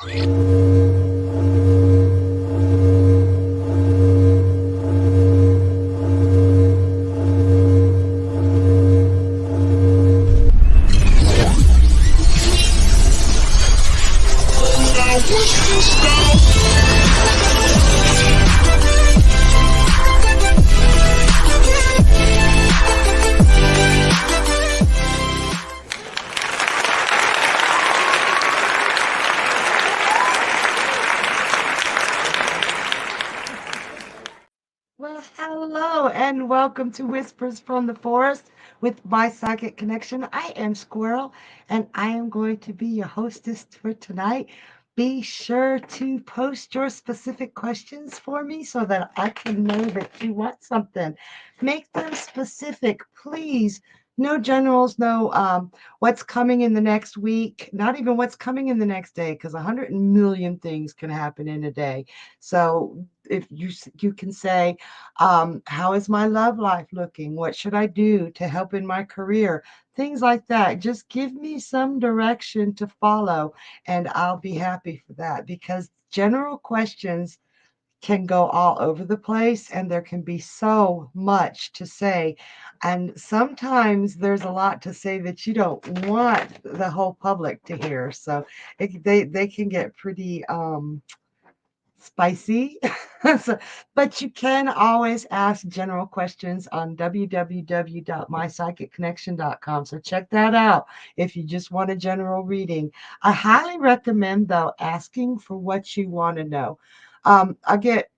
Well, hello and welcome to Whispers from the Forest with my psychic connection. I am Squirrel and I am going to be your hostess for tonight. Be sure to post your specific questions for me so that I can know that you want something. Make them specific, please. No generals, no what's coming in the next week, not even what's coming in the next day, because 100 million things can happen in a day. So if you can say, how is my love life looking? What should I do to help in my career? Things like that. Just give me some direction to follow, and I'll be happy for that because general questions can go all over the place and there can be so much to say. And sometimes there's a lot to say that you don't want the whole public to hear. So they can get pretty spicy. So, but you can always ask general questions on www.mypsychicconnection.com. So check that out if you just want a general reading. I highly recommend, though, asking for what you want to know. I get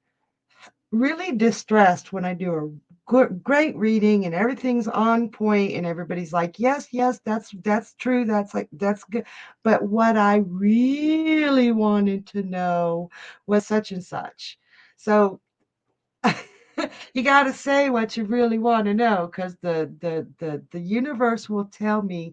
really distressed when I do a great reading and everything's on point and everybody's like, yes, yes, that's true. That's good. But what I really wanted to know was such and such. So you got to say what you really want to know because the universe will tell me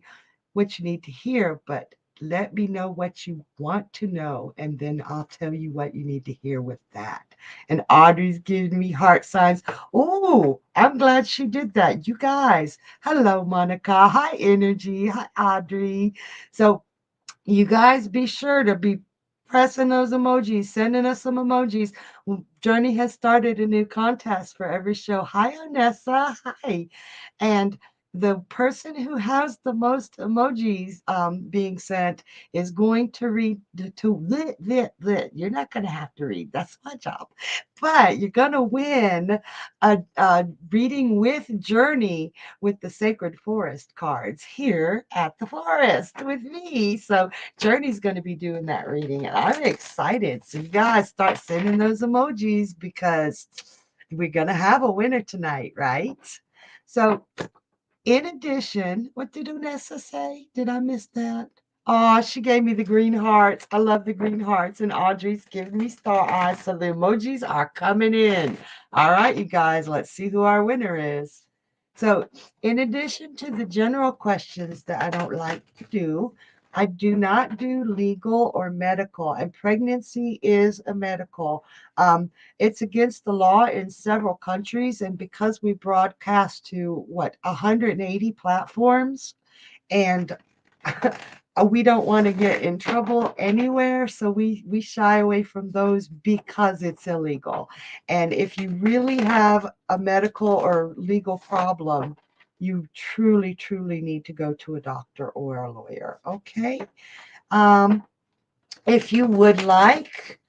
what you need to hear, but let me know what you want to know, and then I'll tell you what you need to hear with that. And Audrey's giving me heart signs. Oh, I'm glad she did that. You guys, hello, Monica. Hi, Energy. Hi, Audrey. So you guys be sure to be pressing those emojis, sending us some emojis. Journey has started a new contest for every show. Hi, Onessa. Hi. And the person who has the most emojis being sent is going to read to lit. You're not going to have to read. That's my job. But you're going to win a reading with Journey with the Sacred Forest cards here at the forest with me. So Journey's going to be doing that reading, and I'm excited. So you guys start sending those emojis because we're going to have a winner tonight, right? So in addition, what did Unessa say? Did I miss that? Oh, she gave me the green hearts. I love the green hearts. And Audrey's giving me star eyes. So the emojis are coming in. All right, you guys, let's see who our winner is. So, in addition to the general questions that I don't like to do, I do not do legal or medical, and pregnancy is a medical. It's against the law in several countries, and because we broadcast to 180 platforms, and we don't want to get in trouble anywhere, so we shy away from those because it's illegal. And if you really have a medical or legal problem, you truly need to go to a doctor or a lawyer. Okay. um if you would like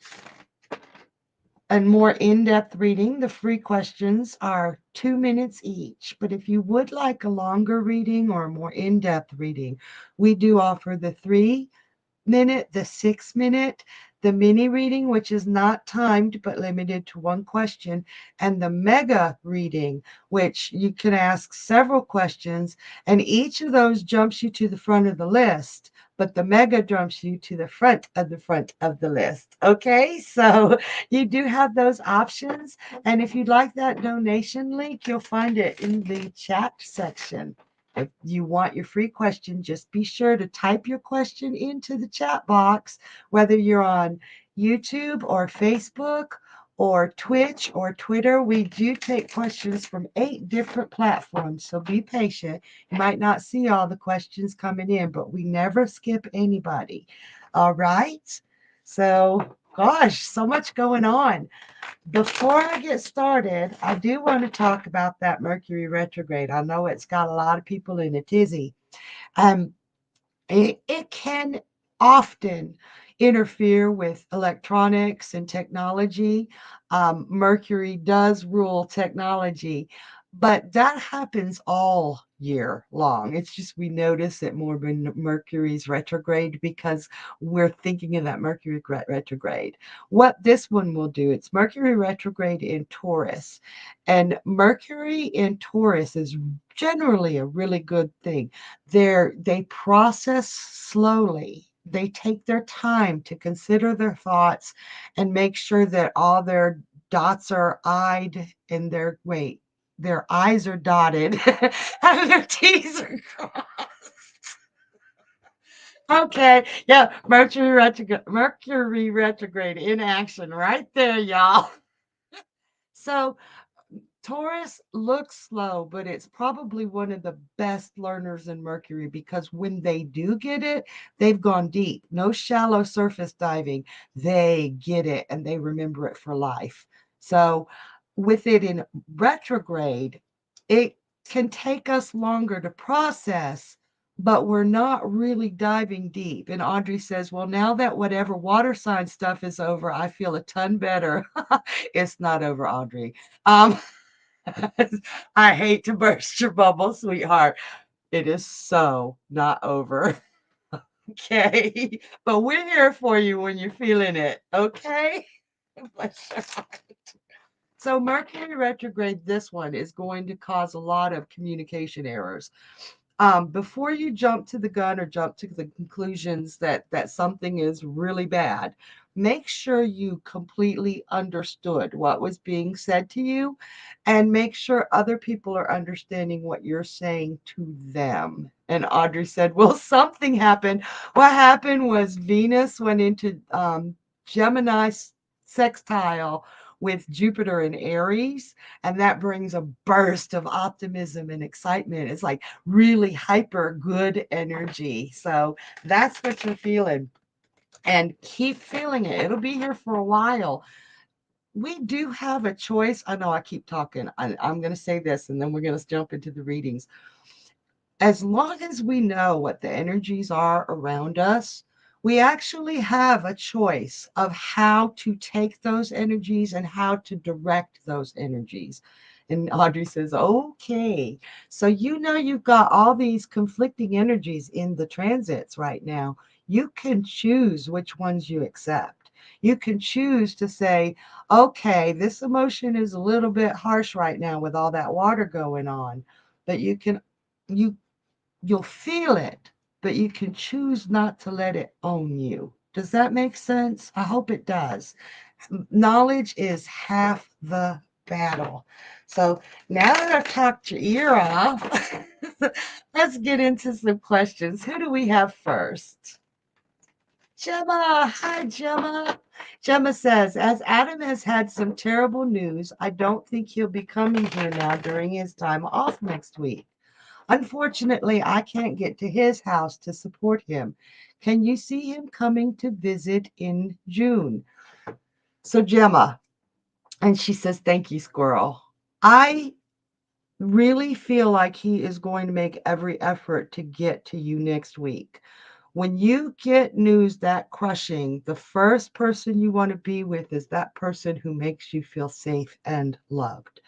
a more in-depth reading, the free questions are 2 minutes each. But if you would like a longer reading or a more in-depth reading, we do offer the 3 minute, the 6 minute, the mini reading, which is not timed but limited to one question, and the mega reading, which you can ask several questions, and each of those jumps you to the front of the list. But the mega jumps you to the front of the list. Okay, so you do have those options. And if you'd like that donation link, you'll find it in the chat section. If you want your free question, just be sure to type your question into the chat box, whether you're on YouTube or Facebook or Twitch or Twitter. We do take questions from 8 different platforms, so be patient. You might not see all the questions coming in, but we never skip anybody. All right. So, gosh, so much going on. Before I get started, I do want to talk about that Mercury retrograde. I know it's got a lot of people in a tizzy. Um, it can often interfere with electronics and technology. Mercury does rule technology, but that happens all year long. It's just we notice it more when Mercury's retrograde because we're thinking of that Mercury retrograde. What this one will do, it's Mercury retrograde in Taurus, and Mercury in Taurus is generally a really good thing. They process slowly. They take their time to consider their thoughts and make sure that all their dots are eyed and their I's are dotted and their T's are crossed. Okay, yeah, Mercury retrograde in action right there, y'all. So Taurus looks slow, but it's probably one of the best learners in Mercury because when they do get it, they've gone deep. No shallow surface diving. They get it and they remember it for life. So, with it in retrograde, it can take us longer to process, but we're not really diving deep. And Audrey says, well, now that whatever water sign stuff is over, I feel a ton better. It's not over, Audrey. Um, I hate to burst your bubble, sweetheart. It is so not over. Okay. But we're here for you when you're feeling it. Okay. Bless your heart. So, Mercury retrograde, this one is going to cause a lot of communication errors. Before you jump to the gun or jump to the conclusions that something is really bad, make sure you completely understood what was being said to you and make sure other people are understanding what you're saying to them. And Audrey said, well, something happened. What happened was Venus went into Gemini sextile with Jupiter in Aries, and that brings a burst of optimism and excitement. It's like really hyper good energy. So that's what you're feeling. And keep feeling it. It'll be here for a while. We do have a choice. I know I keep talking. I'm going to say this and then we're going to jump into the readings. As long as we know what the energies are around us, we actually have a choice of how to take those energies and how to direct those energies. And Audrey says, okay. So you know you've got all these conflicting energies in the transits right now. You can choose which ones you accept. You can choose to say, okay, this emotion is a little bit harsh right now with all that water going on. But you you'll feel it, but you can choose not to let it own you. Does that make sense? I hope it does. Knowledge is half the battle. So now that I've talked your ear off, let's get into some questions. Who do we have first? Gemma. Hi, Gemma. Gemma says, as Adam has had some terrible news, I don't think he'll be coming here now during his time off next week. Unfortunately, I can't get to his house to support him. Can you see him coming to visit in June? So, Gemma, and she says, thank you, Squirrel. I really feel like he is going to make every effort to get to you next week. When you get news that crushing, the first person you want to be with is that person who makes you feel safe and loved.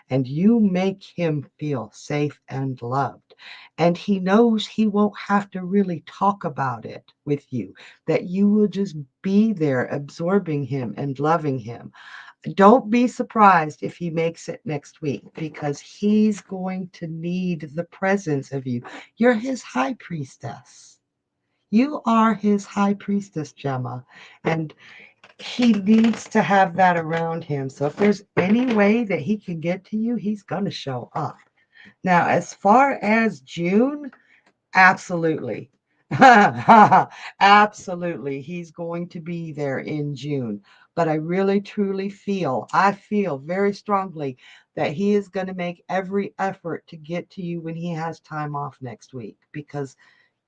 And you make him feel safe and loved. And he knows he won't have to really talk about it with you, that you will just be there absorbing him and loving him. Don't be surprised if he makes it next week because he's going to need the presence of you. You're his high priestess. You are his high priestess, Gemma, and he needs to have that around him. So if there's any way that he can get to you, he's going to show up. Now, as far as June, absolutely. Absolutely. He's going to be there in June. But I really, truly I feel very strongly that he is going to make every effort to get to you when he has time off next week because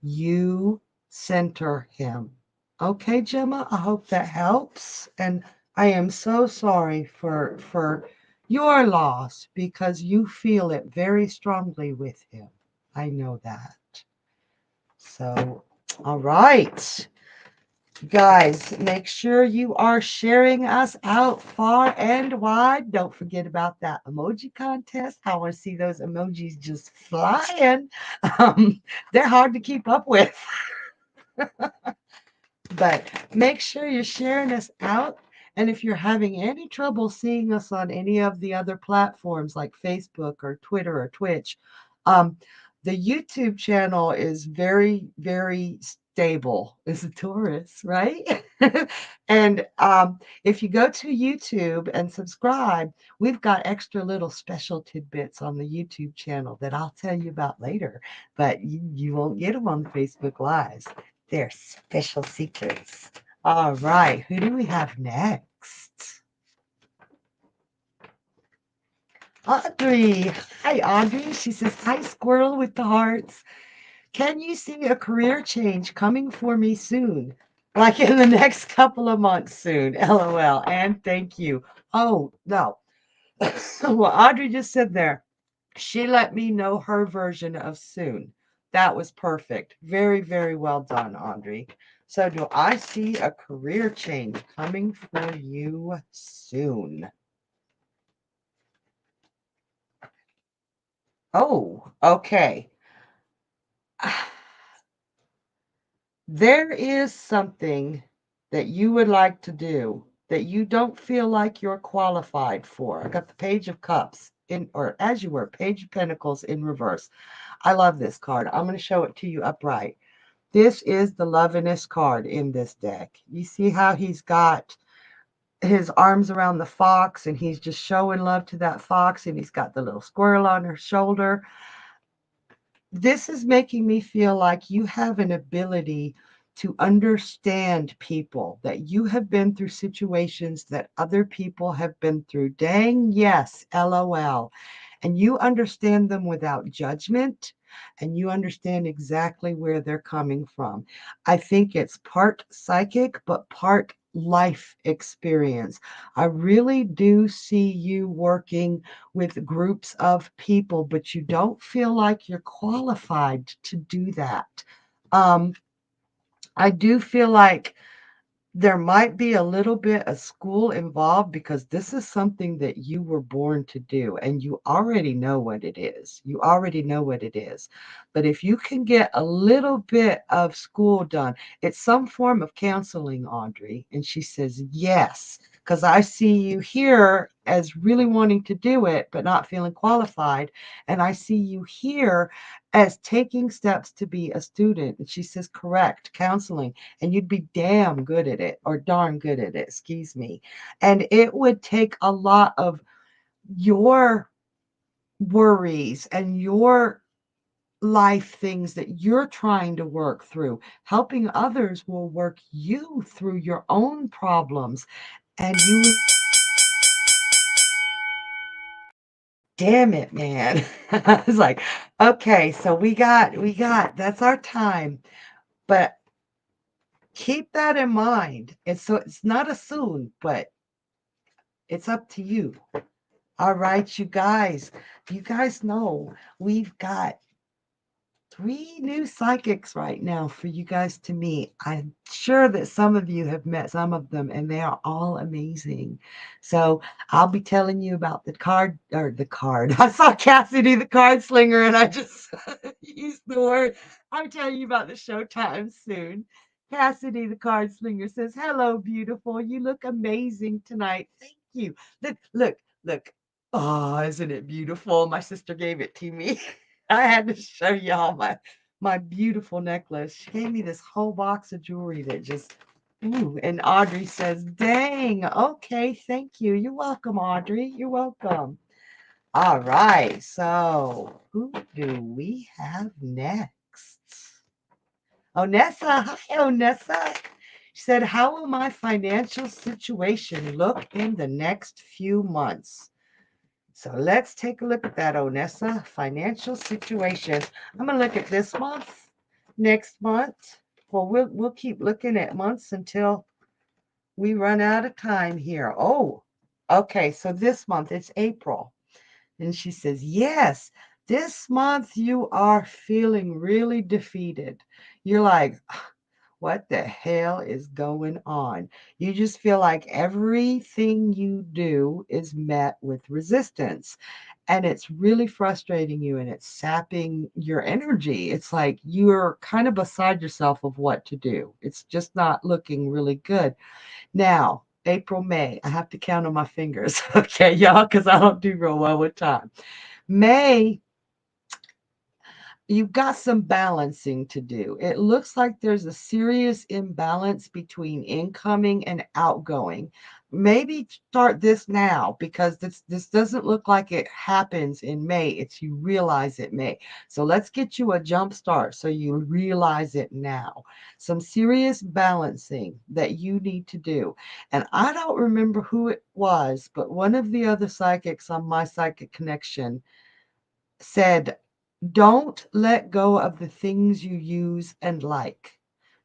you center him. Okay, Gemma, I hope that helps. And I am so sorry for your loss because you feel it very strongly with him. I know that. So, all right. Guys, make sure you are sharing us out far and wide. Don't forget about that emoji contest. I want to see those emojis just flying. Um, they're hard to keep up with. But make sure you're sharing us out. And if you're having any trouble seeing us on any of the other platforms like Facebook or Twitter or Twitch, um, the YouTube channel is very, very stable. It's a Taurus, right? And if you go to YouTube and subscribe, we've got extra little special tidbits on the YouTube channel that I'll tell you about later, but you won't get them on Facebook Lives. They're special secrets. All right, who do we have next? Audrey. Hi, Audrey. She says, hi, squirrel with the hearts. Can you see a career change coming for me soon? Like in the next couple of months soon. LOL. And thank you. Oh, no. Well, Audrey just said there, she let me know her version of soon. That was perfect. Very, very well done, Audrey. So, do I see a career change coming for you soon? Oh, okay. There is something that you would like to do that you don't feel like you're qualified for. I got the Page of Cups in, or as you were, Page of Pentacles in reverse. I love this card. I'm going to show it to you upright. This is the Loviness card in this deck. You see how he's got his arms around the fox and he's just showing love to that fox and he's got the little squirrel on her shoulder. This is making me feel like you have an ability to understand people, that you have been through situations that other people have been through. Dang, yes, LOL. And you understand them without judgment and you understand exactly where they're coming from. I think it's part psychic, but part life experience. I really do see you working with groups of people, but you don't feel like you're qualified to do that. Um, I do feel like there might be a little bit of school involved because this is something that you were born to do and you already know what it is. You already know what it is. But if you can get a little bit of school done, it's some form of counseling, Audrey. And she says, yes, because I see you here as really wanting to do it, but not feeling qualified. And I see you here as taking steps to be a student. And she says, correct, counseling, and you'd be damn good at it or darn good at it, excuse me. And it would take a lot of your worries and your life things that you're trying to work through. Helping others will work you through your own problems. And you, damn it, man. I was like, okay, so we got, that's our time. But keep that in mind. And so it's not a soon, but it's up to you. All right, you guys. You guys know we've got 3 new psychics right now for you guys to meet. I'm sure that some of you have met some of them, and they are all amazing. So I'll be telling you about the card or the card. I saw Cassidy the card slinger, and I just used the word. I'm telling you about the showtime soon. Cassidy the card slinger says, "Hello, beautiful. You look amazing tonight. Thank you. Look, look, look. Oh, isn't it beautiful? My sister gave it to me." I had to show y'all my beautiful necklace. She gave me this whole box of jewelry that just ooh. And Audrey says, "Dang, okay, thank you. You're welcome, Audrey. You're welcome." All right, so who do we have next? Onessa. Hi, Onessa. She said, "How will my financial situation look in the next few months?" So let's take a look at that, Onessa. Financial situation. I'm going to look at this month, next month, Well, we'll keep looking at months until we run out of time here. Oh, okay. So this month it's April. And she says, yes, this month you are feeling really defeated. You're like, what the hell is going on? You just feel like everything you do is met with resistance. And it's really frustrating you and it's sapping your energy. It's like you're kind of beside yourself of what to do. It's just not looking really good. Now, April, May, I have to count on my fingers, okay, y'all, because I don't do real well with time. May, you've got some balancing to do. It looks like there's a serious imbalance between incoming and outgoing. Maybe start this now because this doesn't look like it happens in May. It's you realize it may. So let's get you a jump start so you realize it now. Some serious balancing that you need to do. And I don't remember who it was, but one of the other psychics on my psychic connection said, don't let go of the things you use and like.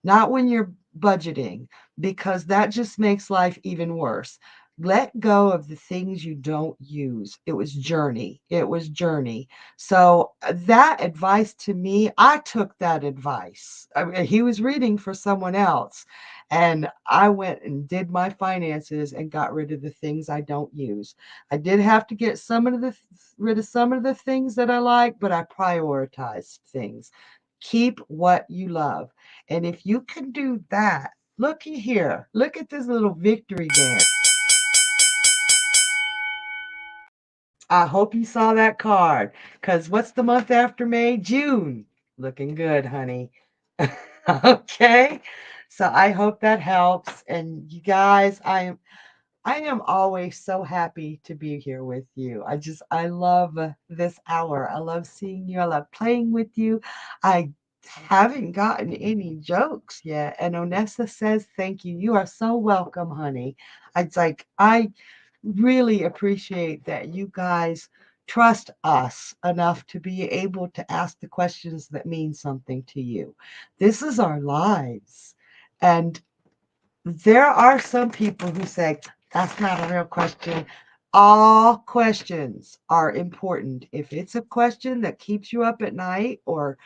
Not when you're budgeting, because that just makes life even worse. Let go of the things you don't use. It was journey. It was journey. So that advice to me, I took that advice. I mean, he was reading for someone else. And I went and did my finances and got rid of the things I don't use. I did have to get some of the rid of some of the things that I like, but I prioritized things. Keep what you love. And if you can do that, looky here. Look at this little victory dance. I hope you saw that card. Because what's the month after May? June. Looking good, honey. Okay. So I hope that helps. And you guys, I am always so happy to be here with you. I love this hour. I love seeing you. I love playing with you. I haven't gotten any jokes yet. And Onessa says, thank you. You are so welcome, honey. I really appreciate that you guys trust us enough to be able to ask the questions that mean something to you. This is our lives. And there are some people who say, that's not a real question. All questions are important. If it's a question that keeps you up at night or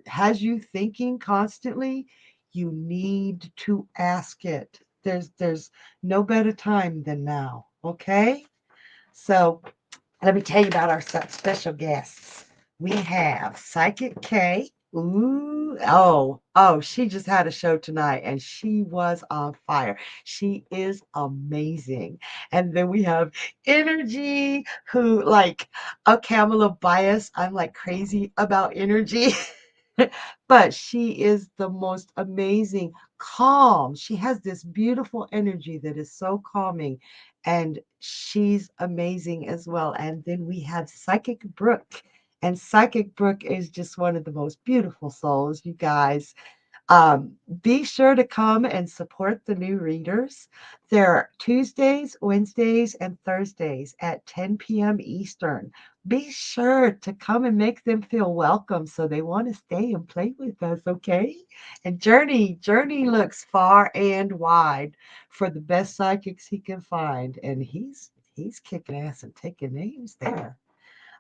has you thinking constantly, you need to ask it. There's no better time than now. Okay? So let me tell you about our special guests. We have Psychic K. Ooh, oh, she just had a show tonight and she was on fire. She is amazing. And then we have Energy, who, like, okay, I'm a little biased. I'm like crazy about Energy. But she is the most amazing, calm. She has this beautiful energy that is so calming, and she's amazing as well. And then we have Psychic Brooke, and Psychic Brooke is just one of the most beautiful souls, you guys. Um, be sure to come and support the new readers. They're Tuesdays, Wednesdays, and Thursdays at 10 p.m. Eastern. Be sure to come and make them feel welcome so they want to stay and play with us, okay? And Journey looks far and wide for the best psychics he can find, and he's kicking ass and taking names there.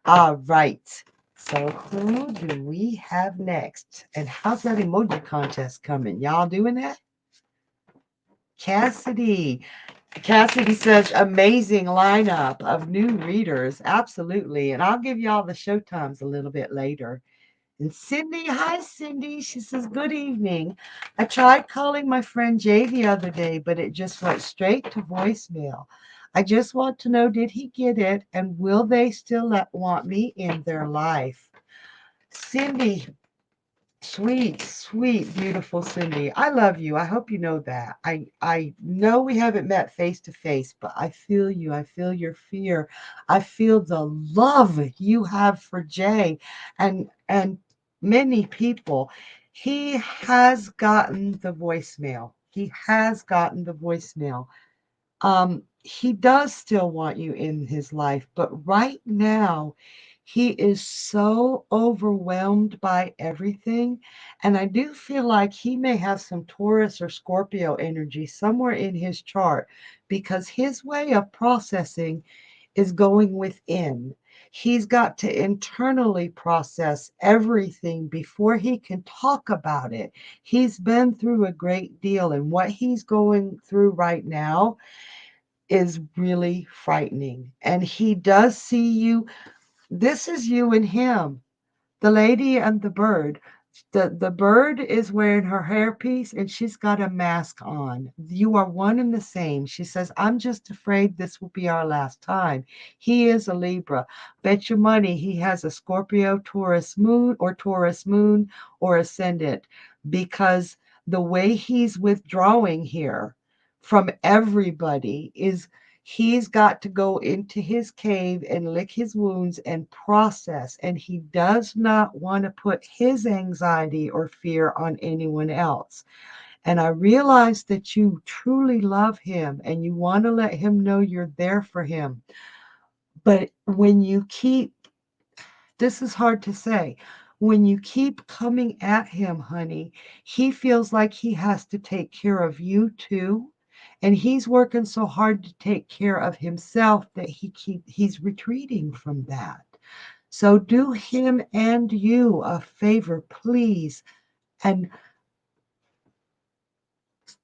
All right. So who do we have next? And how's that emoji contest coming? Y'all doing that? Cassidy. Cassidy says amazing lineup of new readers. Absolutely. And I'll give y'all the show times a little bit later. And Cindy, hi Cindy. She says, good evening. I tried calling my friend Jay the other day, but it just went straight to voicemail. I just want to know, did he get it? And will they still want me in their life? Cindy, sweet, sweet, beautiful Cindy. I love you. I hope you know that. I know we haven't met face to face, but I feel you. I feel your fear. I feel the love you have for Jay and many people. He has gotten the voicemail. He has gotten the voicemail. He does still want you in his life, but right now He is so overwhelmed by everything. And I do feel like he may have some Taurus or Scorpio energy somewhere in his chart because his way of processing is going within. He's got to internally process everything before he can talk about it. He's been through a great deal, and what he's going through right now is really frightening. And he does see you. This is you and him, the lady and the bird. The bird is wearing her hairpiece and she's got a mask on. You are one and the same. She says, I'm just afraid this will be our last time. He is a Libra. Bet your money he has a Scorpio, Taurus moon or ascendant, because the way he's withdrawing here from everybody is he's got to go into his cave and lick his wounds and process. And he does not want to put his anxiety or fear on anyone else. And I realize that you truly love him and you want to let him know you're there for him. But when you keep, this is hard to say, when you keep coming at him, honey, he feels like he has to take care of you too. And he's working so hard to take care of himself that he's retreating from that. So do him and you a favor, please, and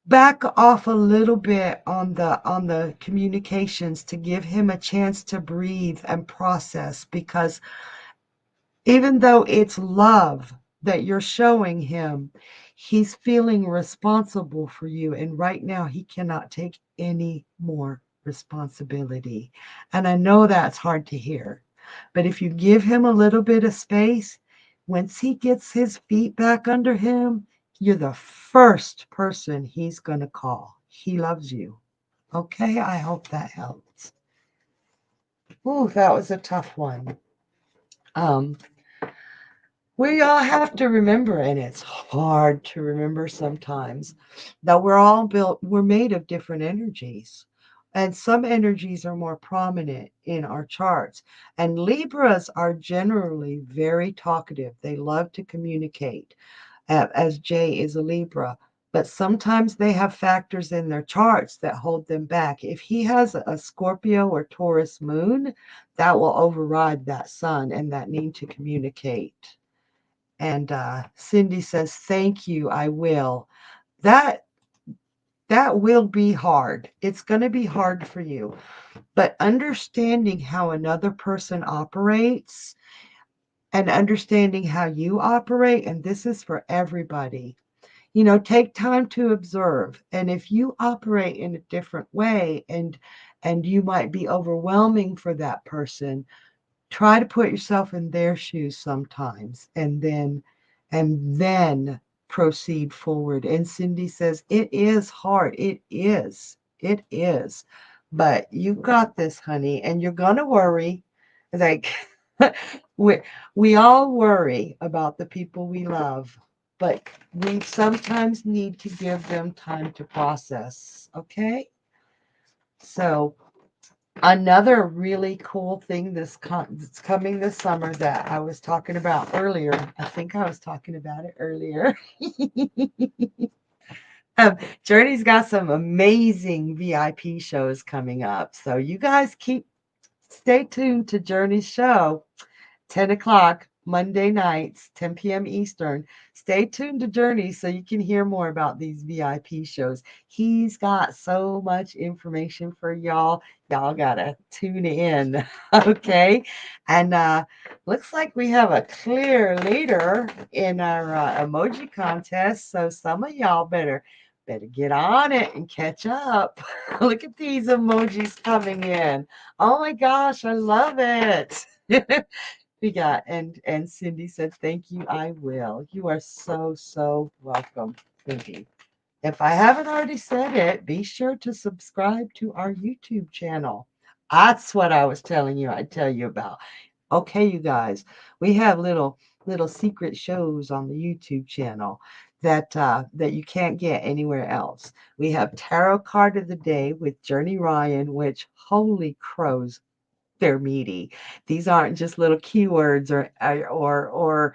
back off a little bit on the communications to give him a chance to breathe and process, because even though it's love that you're showing him, he's feeling responsible for you. And right now, he cannot take any more responsibility. And I know that's hard to hear. But if you give him a little bit of space, once he gets his feet back under him, you're the first person he's going to call. He loves you. Okay, I hope that helps. Ooh, that was a tough one. Um, We all have to remember, and it's hard to remember sometimes, that we're made of different energies. And some energies are more prominent in our charts. And Libras are generally very talkative. They love to communicate, as Jay is a Libra. But sometimes they have factors in their charts that hold them back. If he has a Scorpio or Taurus moon, that will override that sun and that need to communicate. And Cindy says, "Thank you, I will." That that will be hard. It's going to be hard for you. But understanding how another person operates and understanding how you operate, and this is for everybody. Take time to observe. And if you operate in a different way and you might be overwhelming for that person, try to put yourself in their shoes sometimes, and then proceed forward. And Cindy says it is hard. It is, but you got this, honey. And you're gonna worry, like we we all worry about the people we love, but we sometimes need to give them time to process. Okay, so another really cool thing that's coming this summer that I was talking about earlier. I think I was talking about it earlier. Journey's got some amazing VIP shows coming up. So you guys stay tuned to Journey's show. 10 o'clock Monday nights, 10 p.m. Eastern. Stay tuned to Journey so you can hear more about these VIP shows. He's got so much information for y'all. Y'all gotta tune in. Okay. And looks like we have a clear leader in our emoji contest. So some of y'all better get on it and catch up. Look at these emojis coming in. Oh my gosh, I love it. We got, and Cindy said, "Thank you, I will." You are so welcome, Cindy. If I haven't already said it, be sure to subscribe to our YouTube channel. That's what I was telling you I'd tell you about. Okay, you guys, we have little secret shows on the YouTube channel that you can't get anywhere else. We have Tarot Card of the Day with Journey Ryan, which, holy crows, they're meaty. These aren't just little keywords or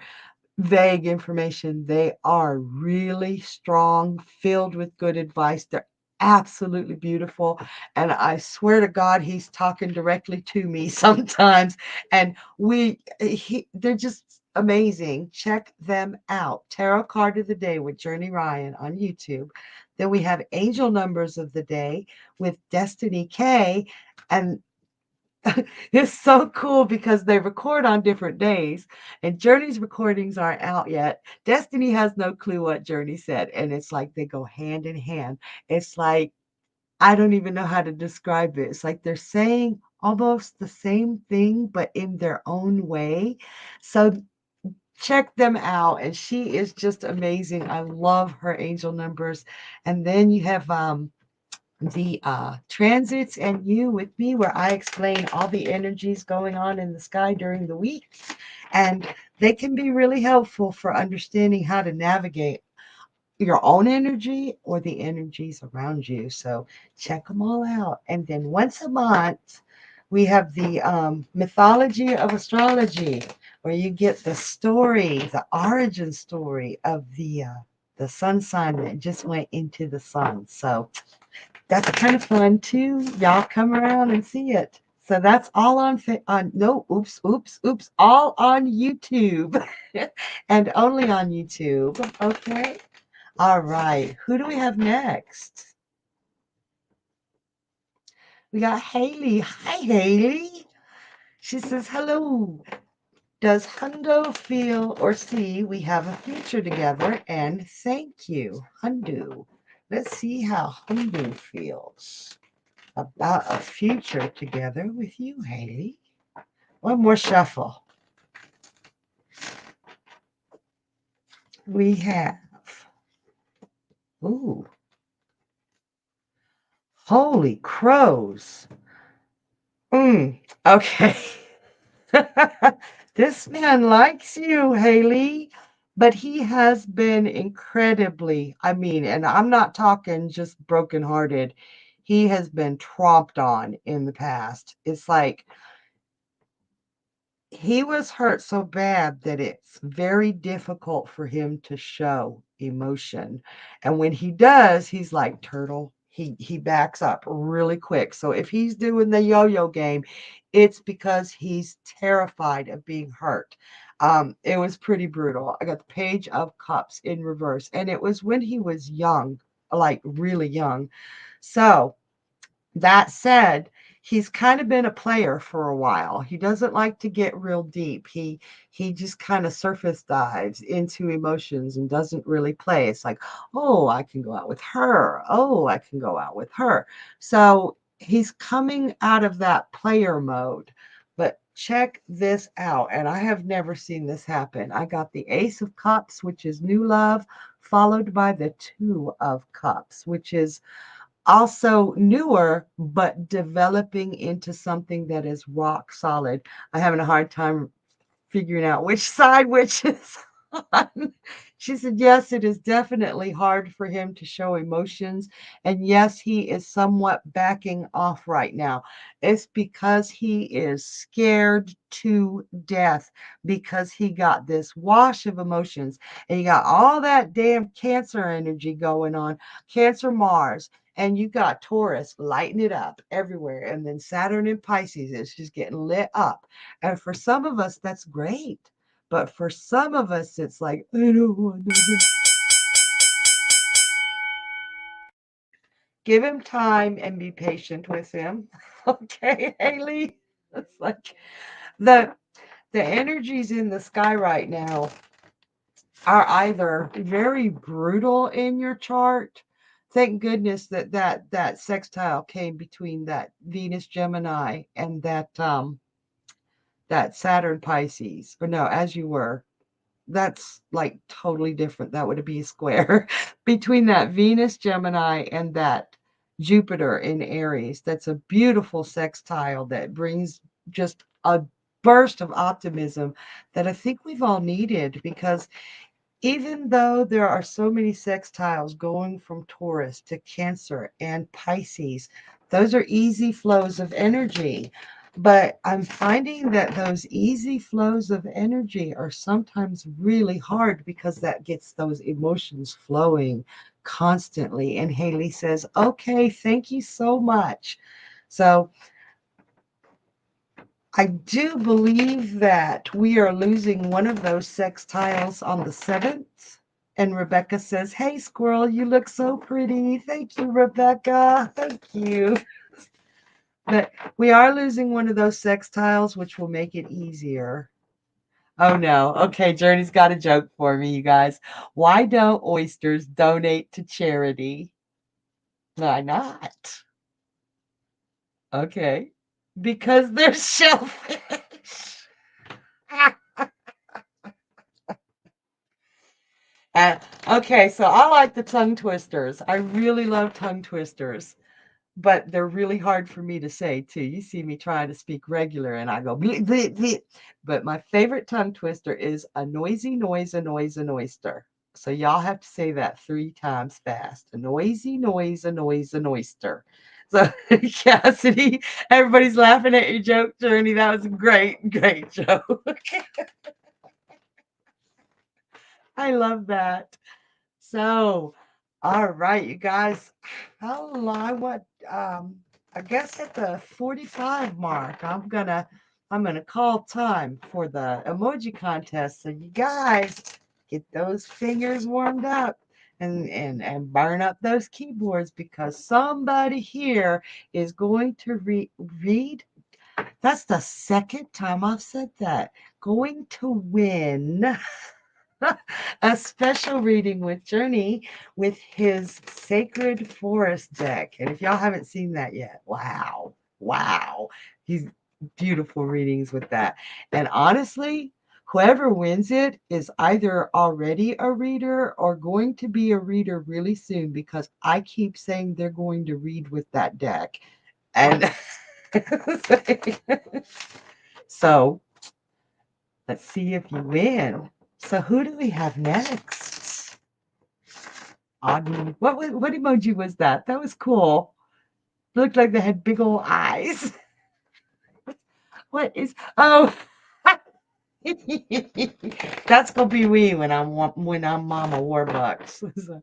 vague information. They are really strong, filled with good advice. They're absolutely beautiful. And I swear to God, he's talking directly to me sometimes. And they're just amazing. Check them out. Tarot card of the day with Journey Ryan on YouTube. Then we have angel numbers of the day with Destiny K. And it's so cool because they record on different days, and Journey's recordings aren't out yet. Destiny has no clue what Journey said, and it's like they go hand in hand. It's like I don't even know how to describe it. It's like they're saying almost the same thing, but in their own way. So check them out, and she is just amazing. I love her angel numbers. And then you have the transits and you with me, where I explain all the energies going on in the sky during the week. And they can be really helpful for understanding how to navigate your own energy or the energies around you. So check them all out. And then once a month, we have the mythology of astrology, where you get the story, the origin story of the sun sign that just went into the sun. So that's kind of fun too. Y'all come around and see it. So that's all on no oops, all on YouTube and only on YouTube. Okay. All right. Who do we have next? We got Haley. Hi, Haley. She says, hello. Does Hundo feel or see we have a future together? And thank you, Hundo. Let's see how Hundo feels about a future together with you, Haley. One more shuffle. We have, ooh, holy crows. Okay. This man likes you, Haley, but he has been incredibly, I mean, and I'm not talking just brokenhearted. He has been tromped on in the past. It's like he was hurt so bad that it's very difficult for him to show emotion. And when he does, he's like turtle. He backs up really quick. So if he's doing the yo-yo game, it's because he's terrified of being hurt. It was pretty brutal. I got the Page of Cups in reverse, and it was when he was young, like really young. So that said, he's kind of been a player for a while. He doesn't like to get real deep. He just kind of surface dives into emotions and doesn't really play. It's like, "Oh, I can go out with her. Oh, I can go out with her." So, he's coming out of that player mode. But check this out, and I have never seen this happen. I got the Ace of Cups, which is new love, followed by the Two of Cups, which is also newer, but developing into something that is rock solid. I'm having a hard time figuring out which side which is on. She said, yes, it is definitely hard for him to show emotions. And yes, he is somewhat backing off right now. It's because he is scared to death because he got this wash of emotions and you got all that damn Cancer energy going on, Cancer Mars. And you got Taurus lighting it up everywhere. And then Saturn in Pisces is just getting lit up. And for some of us, that's great. But for some of us, it's like, I don't want to. Give him time and be patient with him. Okay, Haley? It's like the the energies in the sky right now are either very brutal in your chart. Thank goodness that sextile came between that Venus Gemini and that Saturn Pisces. Or no, as you were. That's like totally different. That would be a square between that Venus Gemini and that Jupiter in Aries. That's a beautiful sextile that brings just a burst of optimism that I think we've all needed, because even though there are so many sextiles going from Taurus to Cancer and Pisces, those are easy flows of energy. But I'm finding that those easy flows of energy are sometimes really hard because that gets those emotions flowing constantly. And Haley says, okay, thank you so much. So I do believe that we are losing one of those sextiles on the 7th. And Rebecca says, hey, Squirrel, you look so pretty. Thank you, Rebecca. Thank you. But we are losing one of those sextiles, which will make it easier. Oh no. Okay, Journey's got a joke for me, you guys. Why don't oysters donate to charity? Why not? Okay. Because they're shellfish. Uh, okay, so I like the tongue twisters. I really love tongue twisters, but they're really hard for me to say too. You see me trying to speak regular and I go bleep, bleep, bleep. But my favorite tongue twister is a noisy noise, a noise, an oyster. So y'all have to say that 3 times fast. A noisy noise, a noise, an oyster. So Cassidy, everybody's laughing at your joke, Journey. That was a great, great joke. I love that. So, all right, you guys. How long? What? I guess at the 45 mark, I'm gonna call time for the emoji contest. So you guys get those fingers warmed up and burn up those keyboards because somebody here is going to read. That's the second time I've said that. Going to win a special reading with Journey with his Sacred Forest deck. And if y'all haven't seen that yet, wow, wow. He's beautiful readings with that. And honestly, whoever wins it is either already a reader or going to be a reader really soon because I keep saying they're going to read with that deck. And so let's see if you win. So who do we have next? Augie. What emoji was that? That was cool. Looked like they had big old eyes. What is oh that's gonna be me when I'm Mama Warbucks. So,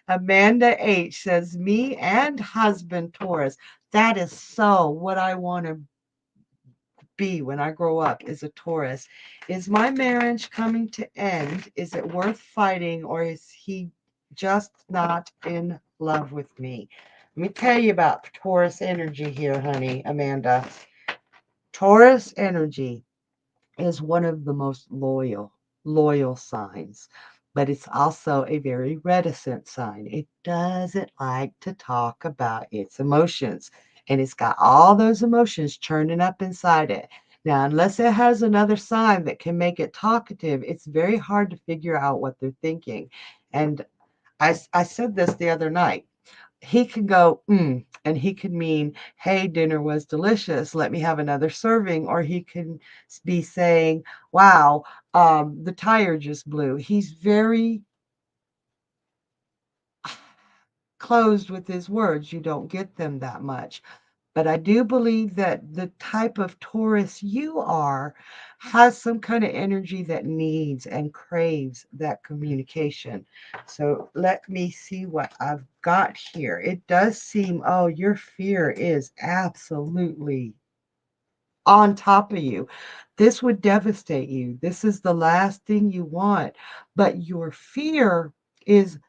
Amanda H says me and husband Taurus. That is so what I want to be when I grow up is a Taurus. Is my marriage coming to end? Is it worth fighting or is he just not in love with me? Let me tell you about Taurus energy here, honey, Amanda. Taurus energy is one of the most loyal signs, but it's also a very reticent sign. It doesn't like to talk about its emotions, and it's got all those emotions churning up inside it. Now, unless it has another sign that can make it talkative, it's very hard to figure out what they're thinking. And I said this the other night. He could go, and he could mean, hey, dinner was delicious. Let me have another serving. Or he can be saying, wow, the tire just blew. He's very closed with his words. You don't get them that much. But I do believe that the type of Taurus you are has some kind of energy that needs and craves that communication. So let me see what I've got here. It does seem, oh, your fear is absolutely on top of you. This would devastate you. This is the last thing you want. But your fear is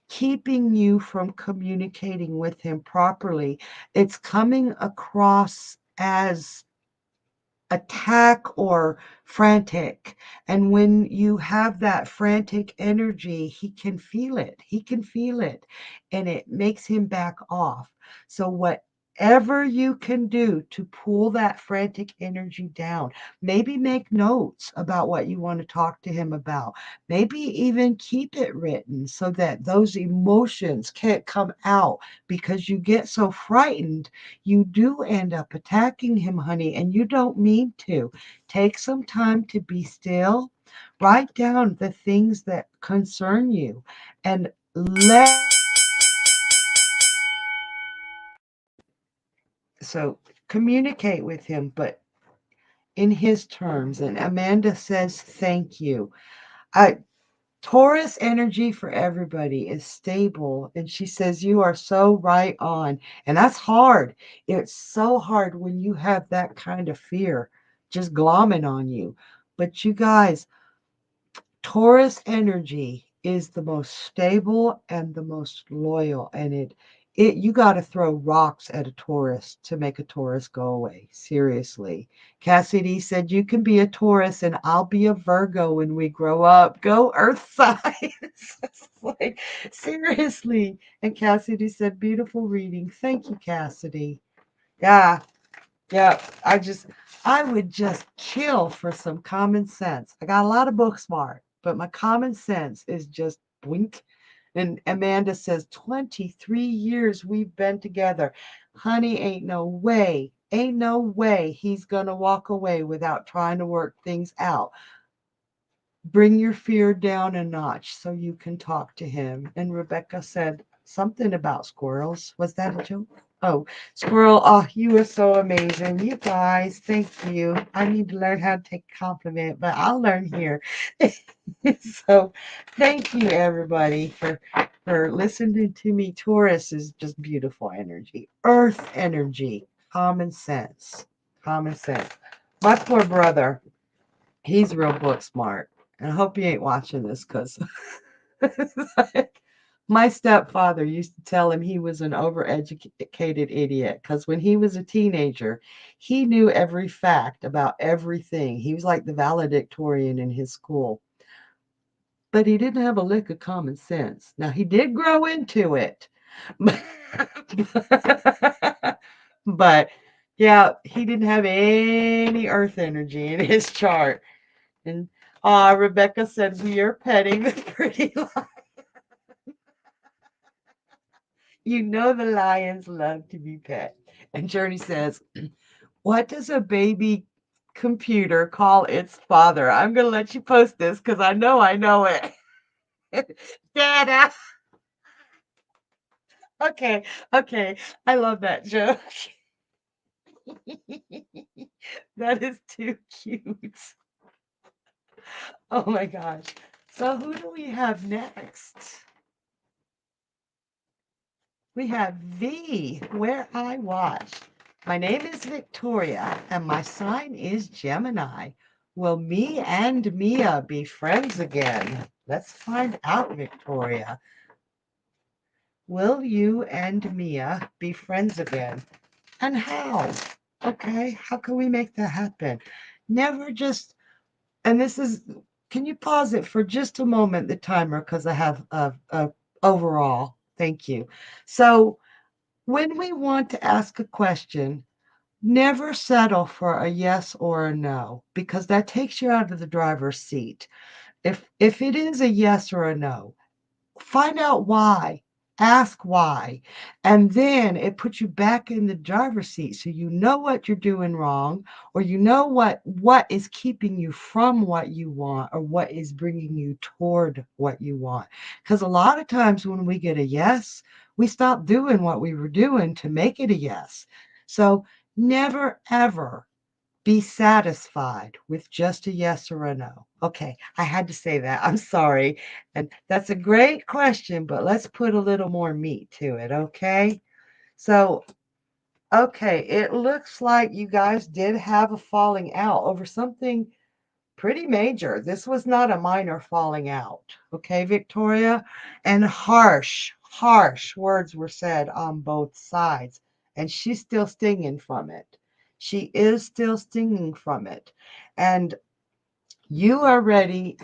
keeping you from communicating with him properly. It's coming across as attack or frantic. And when you have that frantic energy, he can feel it. He can feel it. And it makes him back off. So, whatever you can do to pull that frantic energy down, maybe make notes about what you want to talk to him about. Maybe even keep it written so that those emotions can't come out because you get so frightened you do end up attacking him, honey, and you don't mean to. Take some time to be still. Write down the things that concern you and let So communicate with him, but in his terms. And Amanda says, thank you. I, Taurus energy for everybody is stable. And she says, you are so right on. And that's hard. It's so hard when you have that kind of fear just glomming on you. But you guys, Taurus energy is the most stable and the most loyal, and it you got to throw rocks at a Taurus to make a Taurus go away. Seriously. Cassidy said you can be a Taurus and I'll be a Virgo when we grow up. Go Earth signs. It's like seriously. And Cassidy said beautiful reading. Thank you, Cassidy. Yeah, yeah, I would just kill for some common sense. I got a lot of book smart, but my common sense is just blink. And Amanda says, 23 years we've been together. Honey, ain't no way he's going to walk away without trying to work things out. Bring your fear down a notch so you can talk to him. And Rebecca said something about squirrels. Was that a joke? Oh, squirrel. Oh, you are so amazing. You guys, thank you. I need to learn how to take a compliment, but I'll learn here. So thank you everybody for listening to me. Taurus is just beautiful energy. Earth energy. Common sense. Common sense. My poor brother, he's real book smart. And I hope he ain't watching this because my stepfather used to tell him he was an overeducated idiot because when he was a teenager, he knew every fact about everything. He was like the valedictorian in his school, but he didn't have a lick of common sense. Now, he did grow into it, but yeah, he didn't have any earth energy in his chart. And Rebecca said, we are petting the pretty lion. You know the lions love to be pet. And Journey says, what does a baby computer call its father? I'm going to let you post this because I know it. Dada. Okay, okay. I love that joke. That is too cute. Oh my gosh. So who do we have next? We have V, where I watch. My name is Victoria, and my sign is Gemini. Will me and Mia be friends again? Let's find out, Victoria. Will you and Mia be friends again? And how? Okay, how can we make that happen? Never just, and this is, can you pause it for just a moment, the timer, because I have a overall. Thank you. So, when we want to ask a question, never settle for a yes or a no because that takes you out of the driver's seat. If it is a yes or a no, find out why. Ask why. And then it puts you back in the driver's seat so you know what you're doing wrong or you know what is keeping you from what you want or what is bringing you toward what you want. Cuz a lot of times when we get a yes, we stop doing what we were doing to make it a yes. So never ever be satisfied with just a yes or a no. Okay, I had to say that. I'm sorry. And that's a great question, but let's put a little more meat to it, okay? So, okay, it looks like you guys did have a falling out over something pretty major. This was not a minor falling out, okay, Victoria? And harsh words were said on both sides, and she's still stinging from it. She is still stinging from it. And you are ready.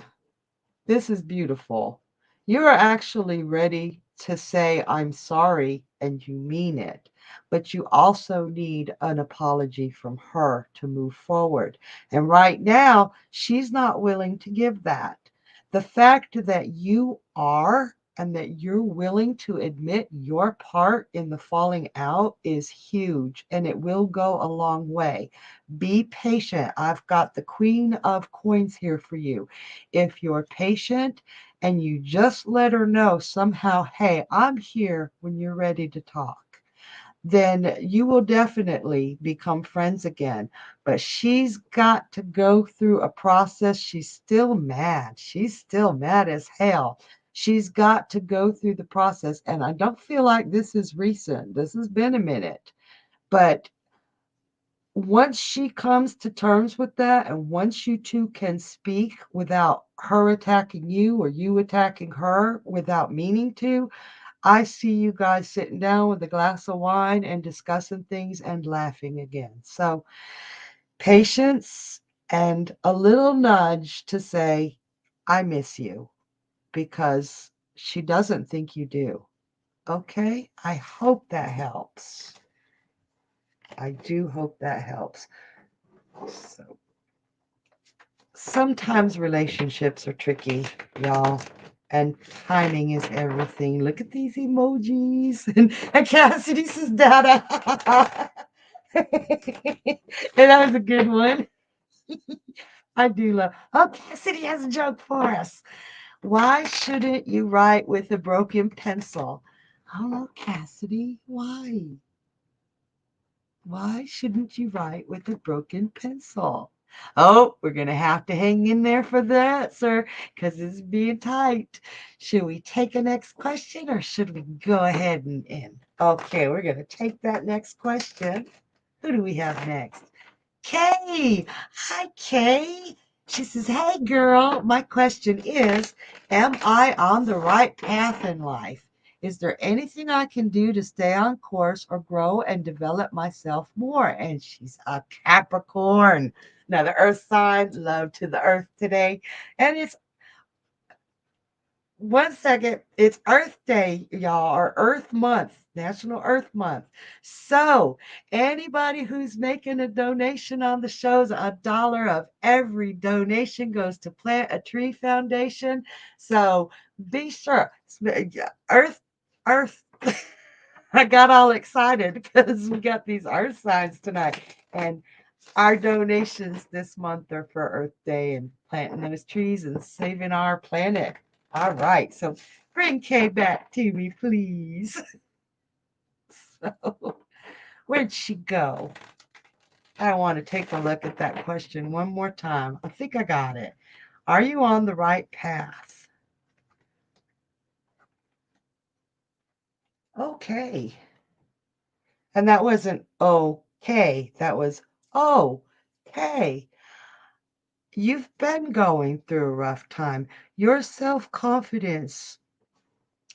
This is beautiful. You are actually ready to say, I'm sorry, and you mean it. But you also need an apology from her to move forward. And right now, she's not willing to give that. The fact that you are and that you're willing to admit your part in the falling out is huge and it will go a long way. Be patient. I've got the Queen of Coins here for you. If you're patient and you just let her know somehow, hey, I'm here when you're ready to talk. then you will definitely become friends again. But she's got to go through a process. She's still mad. She's still mad as hell. She's got to go through the process. And I don't feel like this is recent. This has been a minute. But once she comes to terms with that, and once you two can speak without her attacking you or you attacking her without meaning to, I see you guys sitting down with a glass of wine and discussing things and laughing again. So, patience and a little nudge to say, I miss you, because she doesn't think you do. Okay? I hope that helps. I do hope that helps. So, sometimes relationships are tricky, y'all. And timing is everything. Look at these emojis. And Cassidy says, Dada. And that was a good one. I do love. Oh, Cassidy has a joke for us. Why shouldn't you write with a broken pencil? Hello, Cassidy. Why? Why shouldn't you write with a broken pencil? Oh, we're going to have to hang in there for the answer because it's being tight. Should we take a next question or should we go ahead and end? Okay, we're going to take that next question. Who do we have next? Kay. Hi, Kay. She says, hey, girl, my question is, am I on the right path in life? Is there anything I can do to stay on course or grow and develop myself more? And she's a Capricorn. Now, the earth sign, love to the earth today. And it's 1 second. It's Earth Day, y'all, or Earth Month, National Earth Month. So, anybody who's making a donation on the shows, $1 of every donation goes to Plant a Tree Foundation. So, be sure. Earth, Earth. I got all excited because we got these Earth signs tonight. And our donations this month are for Earth Day and planting those trees and saving our planet. All right, so bring Kay back to me, please. So, where'd she go? I want to take a look at that question one more time. I think I got it. Are you on the right path? Okay. And that wasn't okay. That was okay. You've been going through a rough time. Your self confidence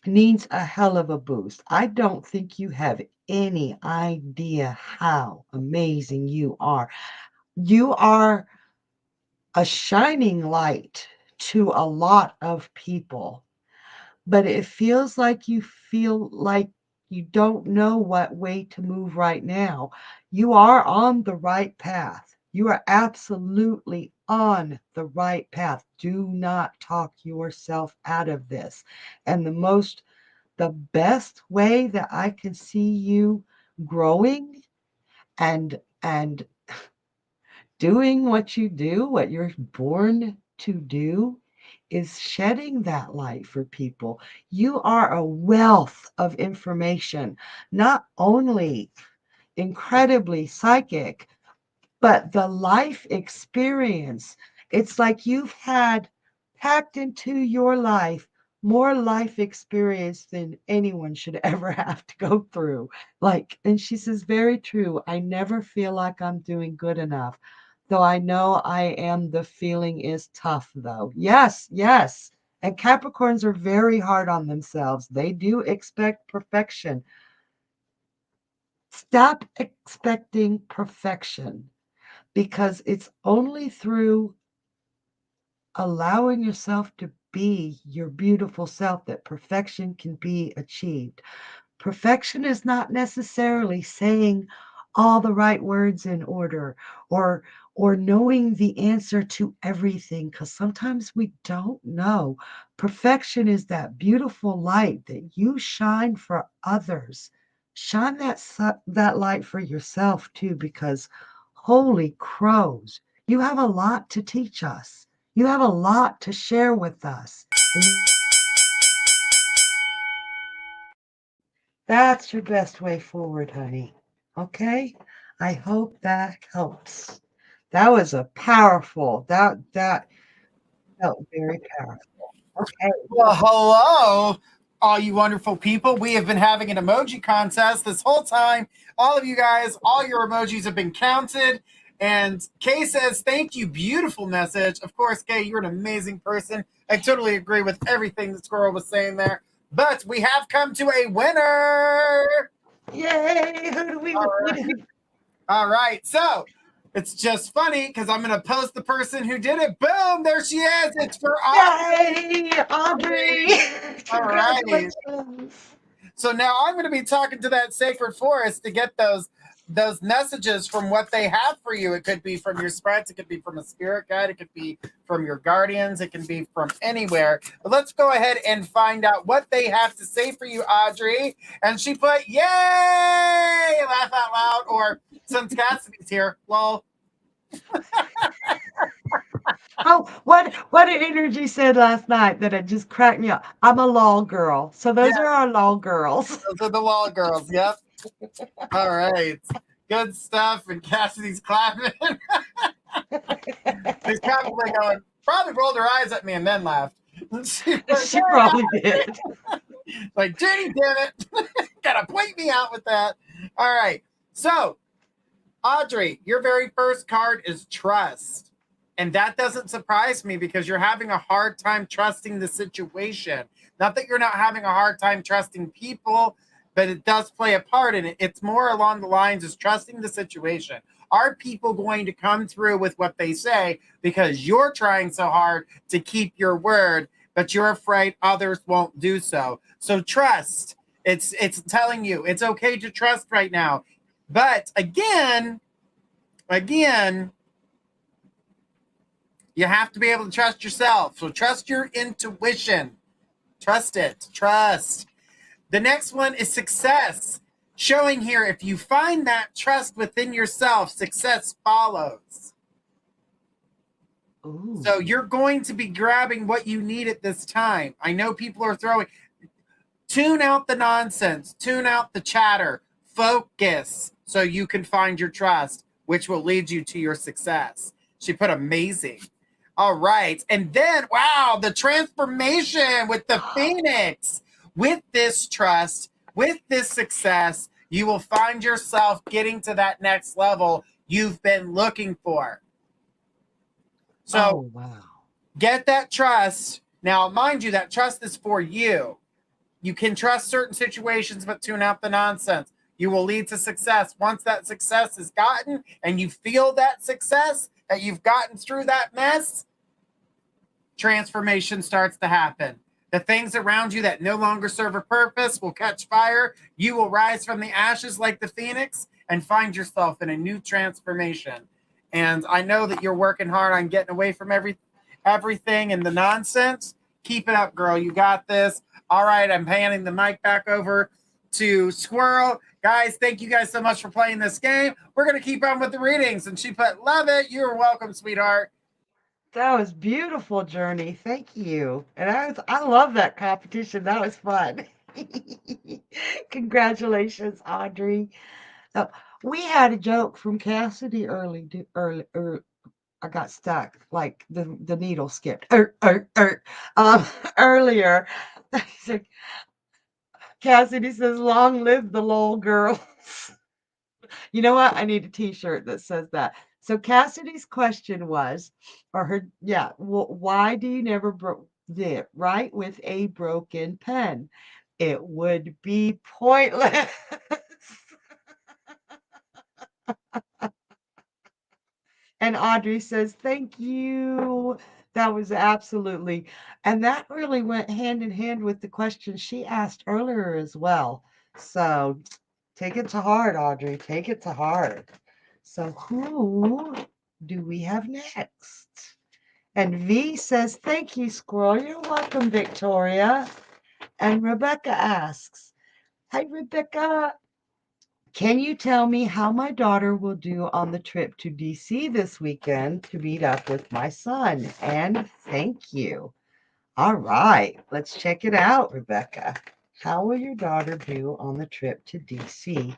needs a hell of a boost. I don't think you have any idea how amazing you are. You are a shining light to a lot of people, but it feels like you feel like you don't know what way to move right now. You are on the right path. You are absolutely on the right path. Do not talk yourself out of this. And the best way that I can see you growing and doing what you do, what you're born to do, is shedding that light for people. You are a wealth of information, not only incredibly psychic, but the life experience. It's like you've had packed into your life more life experience than anyone should ever have to go through. Like, and she says, very true. I never feel like I'm doing good enough. Though I know I am, the feeling is tough, though. Yes, yes. And Capricorns are very hard on themselves. They do expect perfection. Stop expecting perfection, because it's only through allowing yourself to be your beautiful self that perfection can be achieved. Perfection is not necessarily saying all the right words in order or or knowing the answer to everything, because sometimes we don't know. Perfection is that beautiful light that you shine for others. Shine that light for yourself too, because holy crows, you have a lot to teach us. You have a lot to share with us. That's your best way forward, honey. Okay? I hope that helps. That was a powerful, that felt very powerful. Okay. Well, hello, all you wonderful people. We have been having an emoji contest this whole time. All of you guys, all your emojis have been counted. And Kay says, thank you, beautiful message. Of course, Kay, you're an amazing person. I totally agree with everything the squirrel was saying there. But we have come to a winner. Yay! Who do All right. All right. So it's just funny because I'm going to post the person who did it. Boom. There she is. It's for Yay, Audrey! all right. Congratulations. So now I'm going to be talking to that sacred forest to get those messages from what they have for you. It could be from your sprites, it could be from a spirit guide, it could be from your guardians, it can be from anywhere. But let's go ahead and find out what they have to say for you, Audrey. And she put, "Yay!" Laugh out loud, or since Cassidy's here, lol. Oh, what did Energy said last night that it just cracked me up? I'm a law girl. So Yeah, those are our law girls. those are the lol girls. Yep. All right. Good stuff. And Cassidy's clapping. She's probably going, probably rolled her eyes at me and then laughed. She's like, She probably did. like, Jenny, damn it. Gotta point me out with that. All right. So, Audrey, your very first card is trust. And that doesn't surprise me because you're having a hard time trusting the situation. Not that you're not having a hard time trusting people, but it does play a part in it. It's more along the lines of trusting the situation. Are people going to come through with what they say because you're trying so hard to keep your word, but you're afraid others won't do so? So trust. It's telling you it's okay to trust right now. But again, you have to be able to trust yourself. So trust your intuition. Trust it. Trust. The next one is success. Showing here, if you find that trust within yourself, success follows. Ooh. So you're going to be grabbing what you need at this time. I know people are throwing, tune out the nonsense, tune out the chatter, focus so you can find your trust, which will lead you to your success. She put amazing. All right. And then, wow, the transformation with the Phoenix. With this trust, with this success, you will find yourself getting to that next level you've been looking for. So Oh, wow. get that trust. Now, mind you, that trust is for you. You can trust certain situations, but tune out the nonsense. You will lead to success. Once that success is gotten and you feel that success, that you've gotten through that mess, transformation starts to happen. The things around you that no longer serve a purpose will catch fire. You will rise from the ashes like the phoenix and find yourself in a new transformation. And I know that you're working hard on getting away from everything and the nonsense. Keep it up, girl. You got this. All right, I'm handing the mic back over to Squirrel. Guys, thank you guys so much for playing this game. We're going to keep on with the readings. And she put, love it. You're welcome, sweetheart. That was beautiful, Journey. Thank you. And I love that competition. That was fun. Congratulations, Audrey. Uh, we had a joke from Cassidy early. I got stuck, like the needle skipped. Earlier. Cassidy says, "Long live the lol girls." You know what? I need a T-shirt that says that. So Cassidy's question was, or her, yeah, why do you never write with a broken pen? It would be pointless. And Audrey says, "Thank you." That was absolutely, and that really went hand in hand with the question she asked earlier as well. So take it to heart, Audrey. Take it to heart. So who do we have next? And V says, "Thank you, Squirrel. You're welcome, Victoria." And Rebecca asks, "Hi, Rebecca. Can you tell me how my daughter will do on the trip to DC this weekend to meet up with my son? And thank you." All right, let's check it out, Rebecca. How will your daughter do on the trip to DC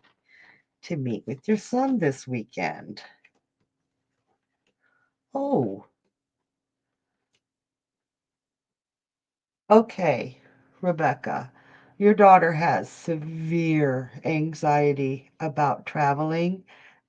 to meet with your son this weekend? Oh, okay, Rebecca. Your daughter has severe anxiety about traveling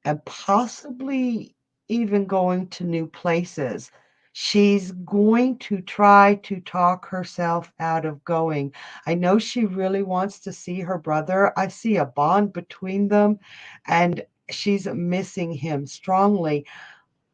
and possibly even going to new places. She's going to try to talk herself out of going. I know she really wants to see her brother. I see a bond between them, and she's missing him strongly.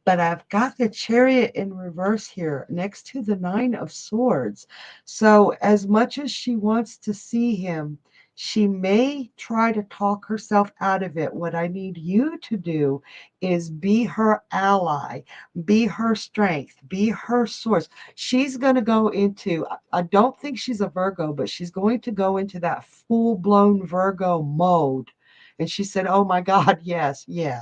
But I've got the chariot in reverse here next to the nine of swords. So as much as she wants to see him, she may try to talk herself out of it. What I need you to do is be her ally, be her strength, be her source. She's going to go into, I don't think she's a Virgo, but she's going to go into that full blown Virgo mode. And she said, oh my God, yes, yeah.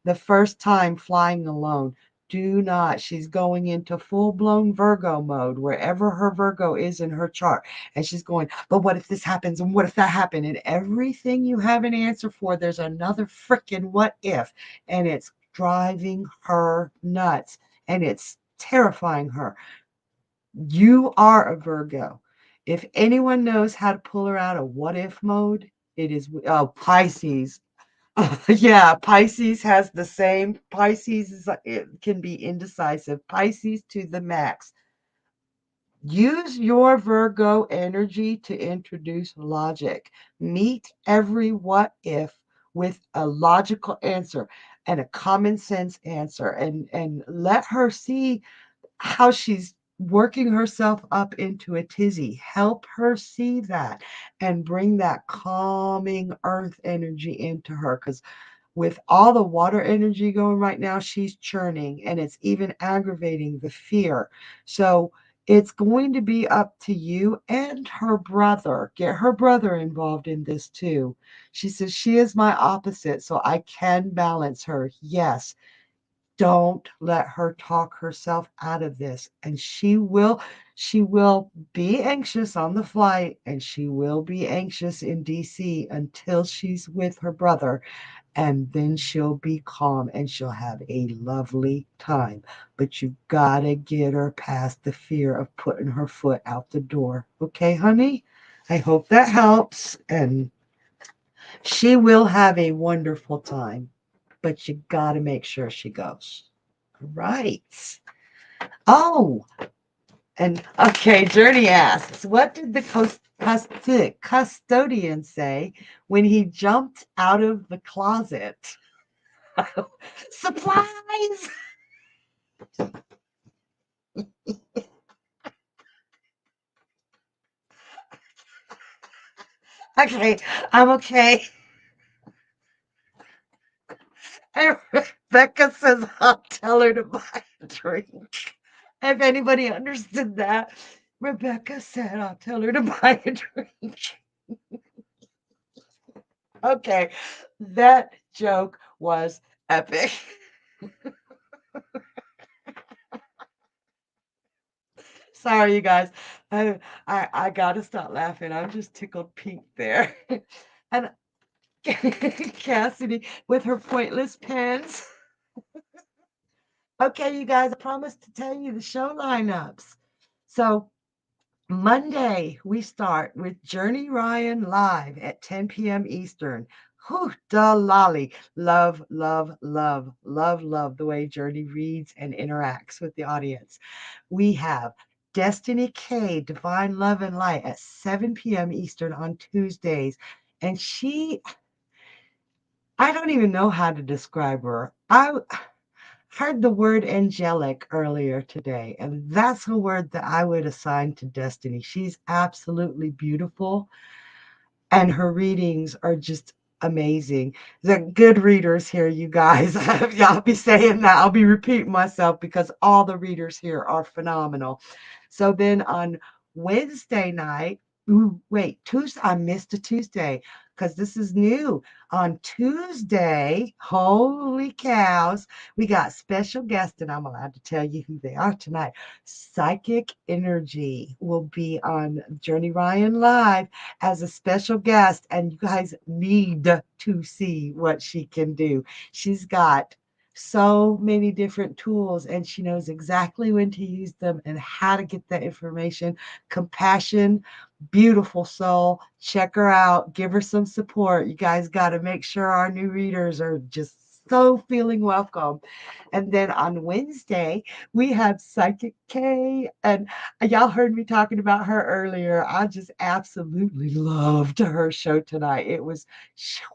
The first time flying alone. Do not. She's going into full blown Virgo mode, wherever her Virgo is in her chart. And she's going, but what if this happens? And what if that happened? And everything you have an answer for, there's another freaking what if. And it's driving her nuts. And it's terrifying her. You are a Virgo. If anyone knows how to pull her out of what if mode, it is Pisces. Yeah, Pisces has the same. Pisces is it can be indecisive. Pisces to the max. Use your Virgo energy to introduce logic. Meet every what if with a logical answer and a common sense answer, and let her see how she's working herself up into a tizzy. Help her see that and bring that calming earth energy into her, because with all the water energy going right now, she's churning and it's even aggravating the fear. So it's going to be up to you and her brother. Get her brother involved in this too. She says, she is my opposite, so I can balance her. Yes, don't let her talk herself out of this. And she will be anxious on the flight, and she will be anxious in DC until she's with her brother, and then she'll be calm and she'll have a lovely time. But you gotta get her past the fear of putting her foot out the door. Okay, honey? I hope that helps. And she will have a wonderful time, but you gotta make sure she goes. Right. Oh, and okay, Journey asks, what did the custodian say when he jumped out of the closet? Supplies. Okay, I'm okay. And Rebecca says I'll tell her to buy a drink. If anybody understood that, Rebecca said I'll tell her to buy a drink. Okay, that joke was epic. Sorry, you guys. I gotta stop laughing. I'm just tickled pink there. And Cassidy with her pointless pens. Okay, you guys, I promised to tell you the show lineups. So Monday, we start with Journey Ryan live at 10 p.m. Eastern. Whew, da lolly. Love, love, love, love, love the way Journey reads and interacts with the audience. We have Destiny K, Divine Love and Light at 7 p.m. Eastern on Tuesdays. And I don't even know how to describe her. I heard the word angelic earlier today, and that's a word that I would assign to Destiny. She's absolutely beautiful, and her readings are just amazing. The good readers here, you guys. I'll be saying that. I'll be repeating myself because all the readers here are phenomenal. So then on Wednesday night, ooh, wait, Tuesday, I missed a Tuesday. because this is new. On Tuesday, holy cows, we got special guests, and I'm allowed to tell you who they are tonight. Psychic Energy will be on Journey Ryan Live as a special guest, and you guys need to see what she can do. She's got so many different tools, and she knows exactly when to use them and how to get that information. Compassion, beautiful soul. Check her out, give her some support. You guys got to make sure our new readers are just so feeling welcome. And then on Wednesday, we have Psychic K. And y'all heard me talking about her earlier. I just absolutely loved her show tonight. It was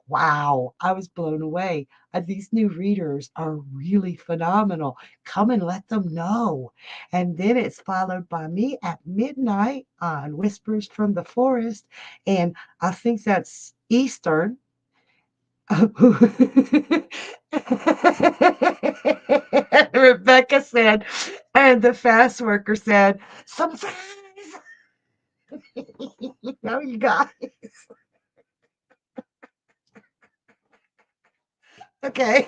wow. I was blown away. These new readers are really phenomenal. Come and let them know. And then it's followed by me at midnight on Whispers from the Forest. And I think that's Eastern. Rebecca said, and the fast worker said, sometimes. No, you guys. Okay.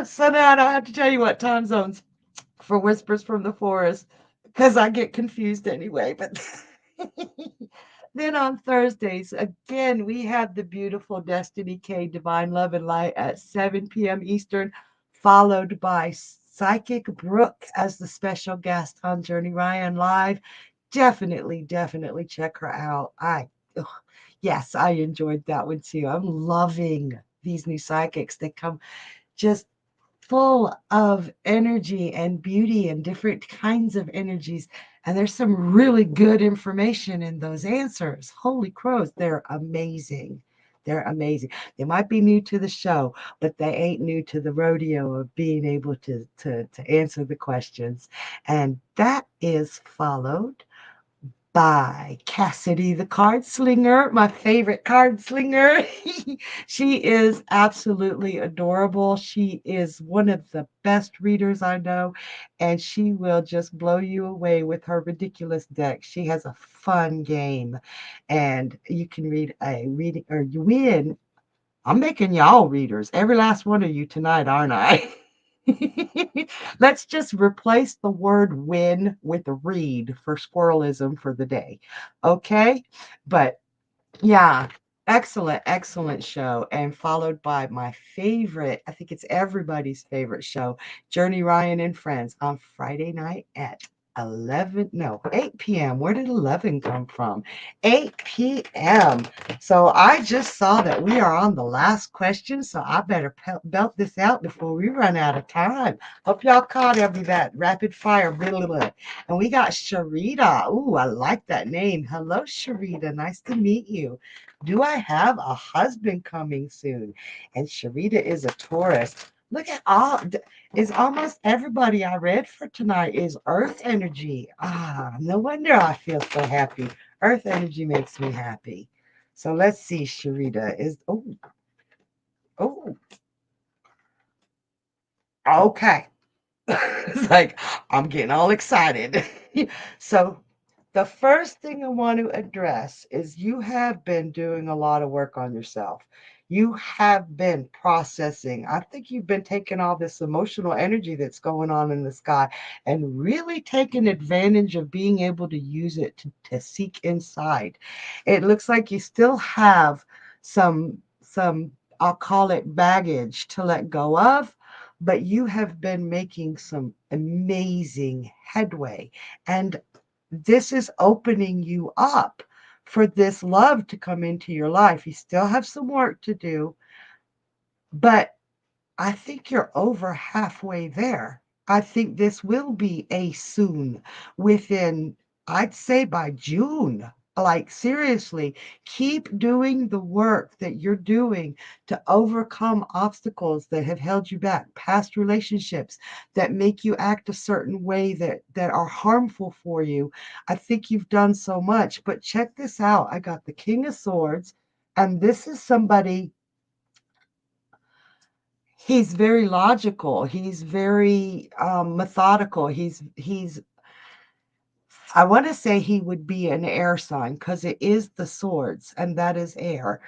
So now I don't have to tell you what time zones for Whispers from the Forest because I get confused anyway. But then on Thursdays, again, we have the beautiful Destiny K Divine Love and Light at 7 p.m. Eastern, followed by Psychic Brooke as the special guest on Journey Ryan Live. Definitely, definitely check her out. Ugh, yes, I enjoyed that one too. I'm loving these new psychics. They come just full of energy and beauty and different kinds of energies. And there's some really good information in those answers. Holy crows, they're amazing. They're amazing. They might be new to the show, but they ain't new to the rodeo of being able to answer the questions. And that is followed by Cassidy the Card Slinger, my favorite card slinger. She is absolutely adorable. She is one of the best readers I know, and she will just blow you away with her ridiculous deck. She has a fun game, and you can read a reading or you win. I'm making y'all readers, every last one of you tonight, aren't I? Let's just replace the word win with read for squirrelism for the day. Okay? But yeah, excellent, excellent show. And followed by my favorite, I think it's everybody's favorite show, Journey Ryan and Friends on Friday night at 11, no, 8 p.m. Where did 11 come from? 8 p.m. So I just saw that we are on the last question, so I better belt this out before we run out of time. Hope y'all caught every that rapid fire. Blah, blah, blah. And we got Sharita. Ooh, I like that name. Hello, Sharita. Nice to meet you. Do I have a husband coming soon? And Sharita is a Taurus. Look at all, is almost everybody I read for tonight is earth energy. Ah, no wonder I feel so happy. Earth energy makes me happy. So let's see, Sharita is, oh, okay. It's like I'm getting all excited. So the first thing I want to address is you have been doing a lot of work on yourself. You have been processing. I think you've been taking all this emotional energy that's going on in the sky and really taking advantage of being able to use it to seek inside. It looks like you still have some I'll call it baggage to let go of, but you have been making some amazing headway. And this is opening you up for this love to come into your life. You still have some work to do, but I think you're over halfway there. I think this will be a soon within, I'd say by June. Like, seriously, keep doing the work that you're doing to overcome obstacles that have held you back, past relationships that make you act a certain way that are harmful for you. I think you've done so much, but check this out. I got the King of Swords, and this is somebody. He's very logical. He's very methodical. He's I want to say he would be an air sign because it is the swords and that is air.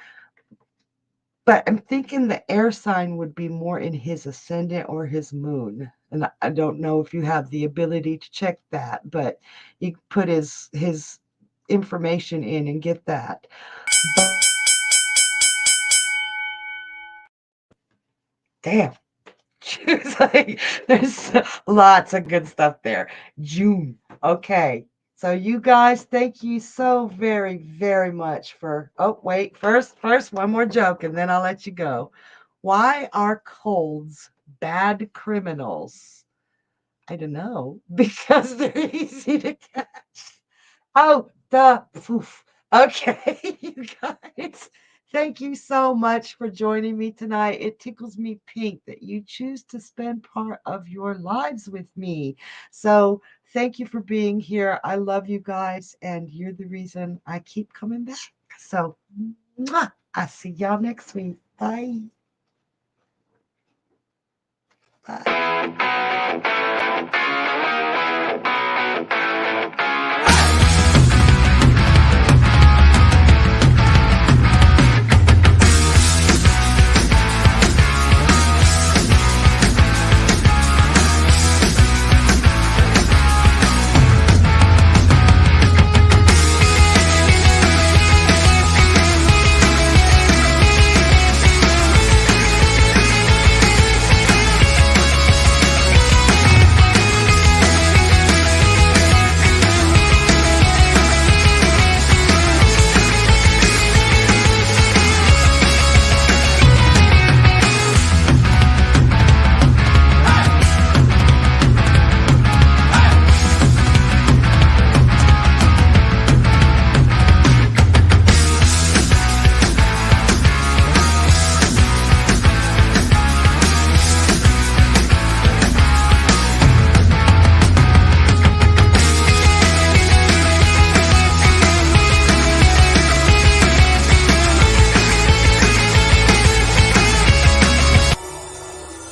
But I'm thinking the air sign would be more in his ascendant or his moon. And I don't know if you have the ability to check that, but you put his information in and get that. But damn. It's like there's lots of good stuff there. June. Okay. So you guys, thank you so very, very much for wait, first one more joke and then I'll let you go. Why are colds bad criminals? I don't know. Because they're easy to catch. Oh, the poof. Okay, you guys. Thank you so much for joining me tonight. It tickles me pink that you choose to spend part of your lives with me. So, thank you for being here. I love you guys, and you're the reason I keep coming back. So, mwah, I'll see y'all next week. Bye. Bye.